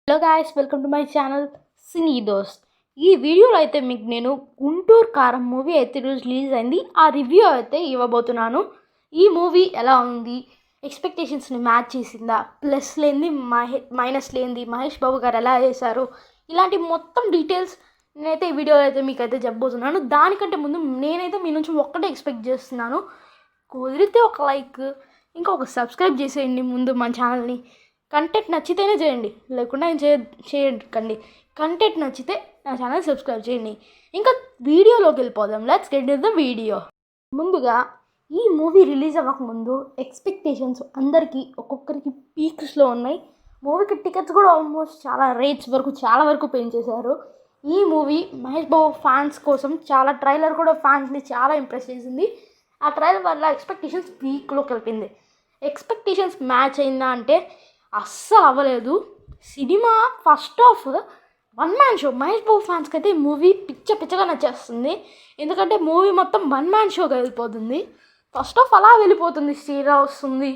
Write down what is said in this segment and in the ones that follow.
Hello guys, welcome to my channel Cine Dost. ఈ వీడియోలో అయితే మీకు నేను గుంటూరు కారం మూవీ అయితే ఈరోజు రిలీజ్ అయింది. ఆ రివ్యూ అయితే ఇవ్వబోతున్నాను. ఈ మూవీ ఎలా ఉంది, ఎక్స్పెక్టేషన్స్ని మ్యాచ్ చేసిందా, ప్లస్ లేనిది మైనస్ లేనిది, మహేష్ బాబు గారు ఎలా చేశారు, ఇలాంటి మొత్తం డీటెయిల్స్ నేనైతే ఈ వీడియోలో అయితే మీకైతే చెప్పబోతున్నాను. దానికంటే ముందు నేనైతే మీ నుంచి ఒక్కటే ఎక్స్పెక్ట్ చేస్తున్నాను. కుదిరితే ఒక లైక్, ఇంకా ఒక సబ్స్క్రైబ్ చేసేయండి ముందు మన ఛానల్ని. కంటెంట్ నచ్చితేనే చేయండి, లేకుండా ఏం చేయకండి. కంటెంట్ నచ్చితే నా ఛానల్ సబ్స్క్రైబ్ చేయండి. ఇంకా వీడియోలోకి వెళ్ళిపోదాం. Let's get in the video. ముందుగా ఈ మూవీ రిలీజ్ అవ్వకముందు ఎక్స్పెక్టేషన్స్ అందరికీ ఒక్కొక్కరికి పీక్స్లో ఉన్నాయి. మూవీకి టికెట్స్ కూడా ఆల్మోస్ట్ చాలా వరకు పెంచేశారు. ఈ మూవీ మహేష్ బాబు ఫ్యాన్స్ కోసం ట్రైలర్ కూడా ఫ్యాన్స్ని చాలా ఇంప్రెస్ చేసింది. ఆ ట్రైలర్ వల్ల ఎక్స్పెక్టేషన్స్ పీక్లోకి వెళ్ళింది. ఎక్స్పెక్టేషన్స్ మ్యాచ్ అయిందా అంటే అస్సలు అవ్వలేదు. Cinema first half one man show. Mahesh Babu ఫ్యాన్స్కి అయితే ఈ మూవీ పిచ్చగా నచ్చేస్తుంది. ఎందుకంటే మూవీ మొత్తం వన్ మ్యాన్ షోగా వెళ్ళిపోతుంది. ఫస్ట్ హాఫ్ అలా వెళ్ళిపోతుంది, శ్రీరా వస్తుంది,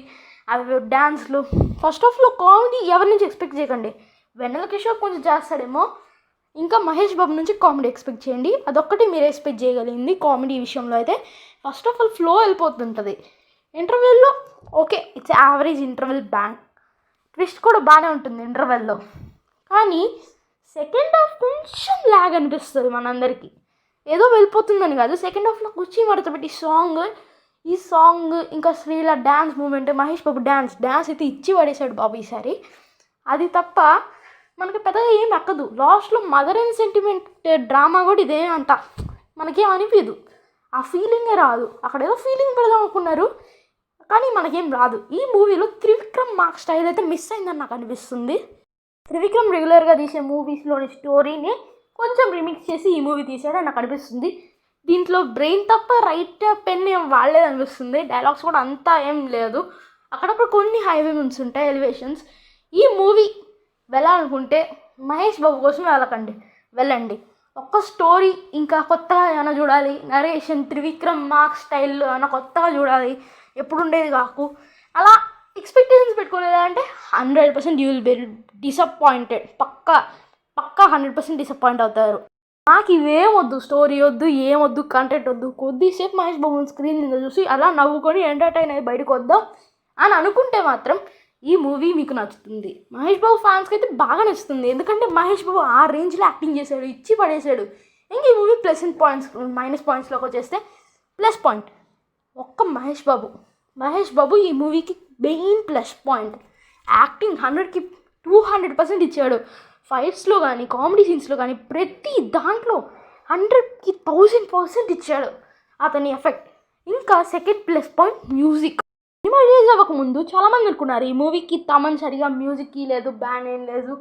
అవి డ్యాన్స్లు. ఫస్ట్ హాఫ్లో కామెడీ ఎవరి నుంచి ఎక్స్పెక్ట్ చేయకండి. వెన్నెల కిషోర్ కొంచెం చేస్తాడేమో, ఇంకా మహేష్ బాబు నుంచి కామెడీ ఎక్స్పెక్ట్ చేయండి. అదొక్కటి మీరు ఎక్స్పెక్ట్ చేయగలిగింది. కామెడీ విషయంలో అయితే ఫస్ట్ ఆఫ్ ఆల్ ఫ్లో వెళ్ళిపోతుంటుంది. ఇంటర్వెల్లో okay, it's average interval bang. Twist కూడా బాగానే ఉంటుంది ఇంటర్వెల్లో. కానీ సెకండ్ హాఫ్ కొంచెం ల్యాగ్ అనిపిస్తుంది మనందరికీ. ఏదో వెళ్ళిపోతుందని కాదు, సెకండ్ హాఫ్లో కుర్చీ మడతపెట్టి ఈ సాంగ్ ఇంకా Srila dance moment, Mahesh Babu dance అయితే ఇచ్చి పడేశాడు బాబు ఈసారి. అది తప్ప మనకి పెద్దగా ఏం ఎక్కదు. లాస్ట్లో మదర్ అండ్ సెంటిమెంట్ డ్రామా కూడా ఇదే అంట, మనకేం అనిపించదు. ఆ ఫీలింగే రాదు. అక్కడ ఏదో ఫీలింగ్ పెడదాం అనుకున్నారు, కానీ మనకేం రాదు. ఈ మూవీలో త్రివిక్రమ్ మార్క్ స్టైల్ అయితే మిస్ అయిందని నాకు అనిపిస్తుంది. త్రివిక్రమ్ రెగ్యులర్గా తీసే మూవీస్లోని స్టోరీని కొంచెం రిమిక్స్ చేసి ఈ మూవీ తీసాడని నాకు అనిపిస్తుంది. దీంట్లో బ్రెయిన్ తప్ప రైట్ పెన్ ఏం వాడలేదు అనిపిస్తుంది. డైలాగ్స్ కూడా అంతా ఏం లేదు. అక్కడప్పుడు కొన్ని హైవే మూమెంట్స్ ఉంటాయి, ఎలివేషన్స్. ఈ మూవీ వెళ్ళాలనుకుంటే మహేష్ బాబు కోసమే వెళ్ళండి. ఒక్క స్టోరీ ఇంకా కొత్తగా ఏమైనా చూడాలి, నరేషన్ త్రివిక్రమ్ మార్క్ స్టైల్లో ఏమైనా కొత్తగా చూడాలి, ఎప్పుడు ఉండేది కాకు, అలా ఎక్స్పెక్టేషన్స్ పెట్టుకోలేదంటే 100% యూ విల్ బి డిసప్పాయింటెడ్. పక్కా 100% డిసప్పాయింట్ అవుతారు. నాకు ఇవేం వద్దు, స్టోరీ వద్దు, ఏమొద్దు, కంటెంట్ వద్దు. కొద్దిసేపు మహేష్ బాబు స్క్రీన్ మీద చూసి అలా నవ్వుకొని ఎంటర్టైన్ అయ్యి బయటకు వద్దాం అని అనుకుంటే మాత్రం ఈ మూవీ మీకు నచ్చుతుంది. మహేష్ బాబు ఫ్యాన్స్కి అయితే బాగా నచ్చుతుంది. ఎందుకంటే మహేష్ బాబు ఆ రేంజ్లో యాక్టింగ్ చేశాడు, ఇచ్చి పడేశాడు. ఇంక ఈ మూవీ మైనస్ పాయింట్స్లోకి వచ్చేస్తే ప్లస్ పాయింట్ ఒక్క మహేష్ బాబు ఈ మూవీకి మెయిన్ ప్లస్ పాయింట్. యాక్టింగ్ 100కి 200% ఇచ్చాడు. ఫైట్స్లో కానీ, కామెడీ సీన్స్లో కానీ, ప్రతి దాంట్లో 100కి 1000% ఇచ్చాడు అతని ఎఫెక్ట్. ఇంకా second plus point music. Cinema release అవ్వకముందు చాలామంది అనుకున్నారు ఈ మూవీకి తమన్ సరిగా మ్యూజిక్కి లేదు, బ్యాండ్ ఏం లేదు,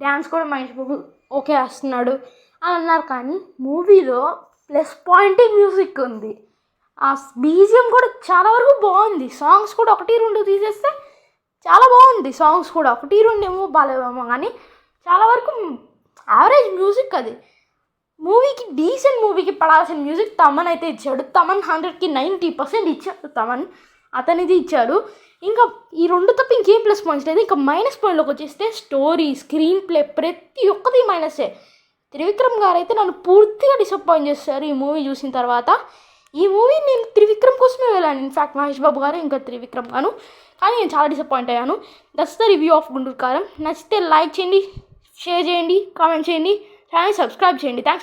డ్యాన్స్ కూడా మహేష్ బాబు ఓకే వేస్తున్నాడు అని అన్నారు. కానీ మూవీలో ప్లస్ పాయింటే మ్యూజిక్ ఉంది. ఆ బీజిఎం కూడా చాలా వరకు బాగుంది. సాంగ్స్ కూడా 1-2 తీసేస్తే చాలా బాగుంది. సాంగ్స్ కూడా 1-2 ఏమో బాగాలేమో, కానీ చాలా వరకు యావరేజ్ మ్యూజిక్. అది మూవీకి డీసెంట్ మూవీకి పడాల్సిన మ్యూజిక్ తమన్ అయితే ఇచ్చాడు. తమన్ 100కి 90% ఇచ్చాడు. తమన్ అతనిది ఇచ్చాడు. ఇంకా ఈ రెండు తప్ప ఇంకేం ప్లస్ పాయింట్స్ లేదు. ఇంకా మైనస్ పాయింట్లోకి వచ్చేస్తే స్టోరీ, స్క్రీన్ ప్లే, ప్రతి ఒక్కటి మైనసే. త్రివిక్రమ్ గారు అయితే నన్ను పూర్తిగా డిసప్పాయింట్ చేస్తారు ఈ మూవీ చూసిన తర్వాత. ఈ మూవీ నేను త్రివిక్రమ్ కోసమే వెళ్ళాను. ఇన్ఫ్యాక్ట్ మహేష్ బాబు గారు ఇంకా త్రివిక్రమ్ గాను, కానీ నేను చాలా డిసప్పాయింట్ అయ్యాను. That's the review of Guntur కారం. నచ్చితే లైక్ చేయండి, షేర్ చేయండి, కామెంట్ చేయండి, ఛానల్ సబ్స్క్రైబ్ చేయండి. థ్యాంక్స్.